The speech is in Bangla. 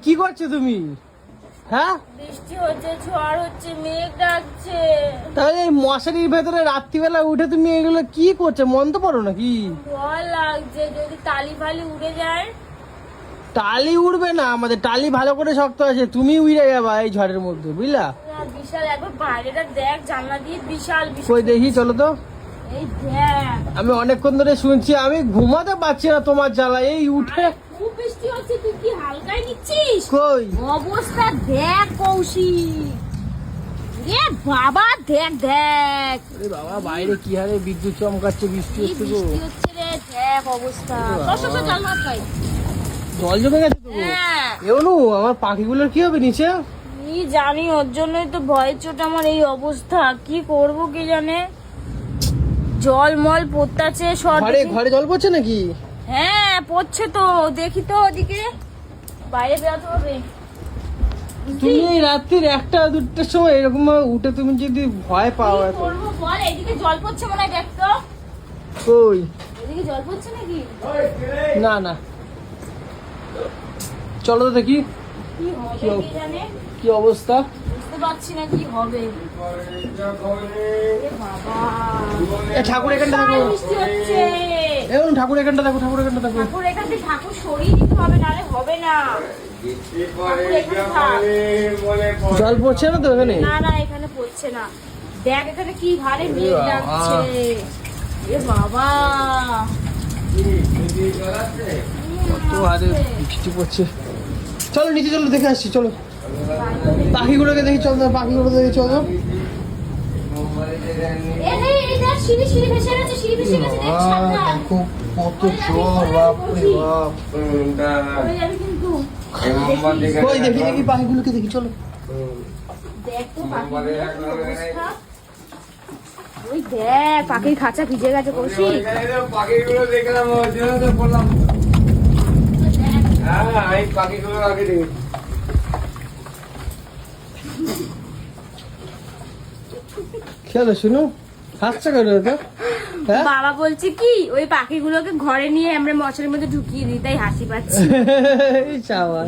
কি করছো তুমি? হ্যাঁ, বৃষ্টি হচ্ছে, ঝড় হচ্ছে, মেঘ ডাকছে। তাহলে এই মশারির ভেতরে রাত্রিবেলা উঠে তুমি এগুলো কি করছো? মন তো পড়ো নাকি? ভয় লাগছে, যদি তালি ফালি উড়ে যায়। টালি উড়বে না, আমাদের টালি ভালো করে শক্ত আছে। তুমি উড়ে যাবা এই ঝড়ের মধ্যে, বুঝলা? না, বিশাল একবার বাইরেটা দেখ, জানলা দিয়ে বিশাল কই বিশাল। দেখি, চলো তো। এই দেখ, আমি অনেকক্ষণ ধরে শুনছি, আমি ঘুমাতে পারছি না তোমার জ্বালা। এই উঠে খুব বৃষ্টি হচ্ছে, তুই কি হালকায় নিচ্ছিস? কই অবস্থা দেখ কৌশিক, এ বাবা দেখ দেখ, আরে বাবা, বাইরে কি হারে বিদ্যুৎ চমকাচ্ছে, বৃষ্টি কি হচ্ছে গো। বৃষ্টি হচ্ছে রে, দেখ অবস্থা। সব জানলা খাই। জল জমে গেছে তো। হ্যাঁ, এমনু আমার পাখিগুলোর কি হবে নিচে? কি জানি, ওর জন্যই তো ভয়ের চোট আমার এই অবস্থা। কি করব কি জানে, জল মল পড়তাছে সব। ঘরে ঘরে জল পড়ছে নাকি? হ্যাঁ পড়ছে তো, দেখি তো ওদিকে, বাইরে বেরোতে হবে। তুমি এই রাত্রির 1-2টার সময় এরকম ভাবে উঠে তুমি যদি ভয় পাও কি এত। করবো বল, এদিকে জল পড়ছে মনে হয়, দেখ তো কই? এদিকে জল পড়ছে নাকি। না না, চলো তো দেখি কি হবে কি জানে, কি অবস্থা। বুঝতে পারছি না কি হবে। এ বাবা, এ ঠাকুর এখানটা বিশাল দেখো, বৃষ্টি হচ্ছে। এমন ঠাকুর এখানটা দেখো, ঠাকুর এখানটা দেখো। ঠাকুর এখান থেকে ঠাকুর সরিয়ে দিতে হবে, নাহলে হবে না। ঠাকুর এখানে থাক। জল পড়ছে না তো এখানে? না না, এখানে পড়ছে না। দেখ এখানে কি হারে মেঘ বাবা। ডাকছে। এ বাবা, কত হারে বৃষ্টি পড়ছে। চলো নিচে, চলো দেখে আসছি, চলো। পাখিগুলোকে দেখি, চলো পাখিগুলো দেখি, চলো। এই দেখ, সিঁড়ি সিঁড়ি ভেসে গেছে, সিঁড়ি ভেসে গেছে, দেখ সাবধান। দেখো কত জল, বাপরে বাপ। পড়ে যাবে কিন্তু। কই দেখি দেখি পাখিগুলোকে দেখি, চলো। দেখ তো পাখিগুলোর কি অবস্থা। ওই দেখ, পাখির খাঁচা ভিজে গেছে কৌশিক। পাখিগুলো দেখলাম, ওই জন্য তো বললাম। হ্যাঁ, আমি পাখিগুলো আগে দেখি। চলো শুনো, হাসছে কেন ওটা? হ্যাঁ বাবা বলছে কি, ওই পাখিগুলোকে ঘরে নিয়ে আমরা মশারির মধ্যে ঢুকিয়ে দিই, তাই হাসি পাচ্ছে। এই চাওয়া।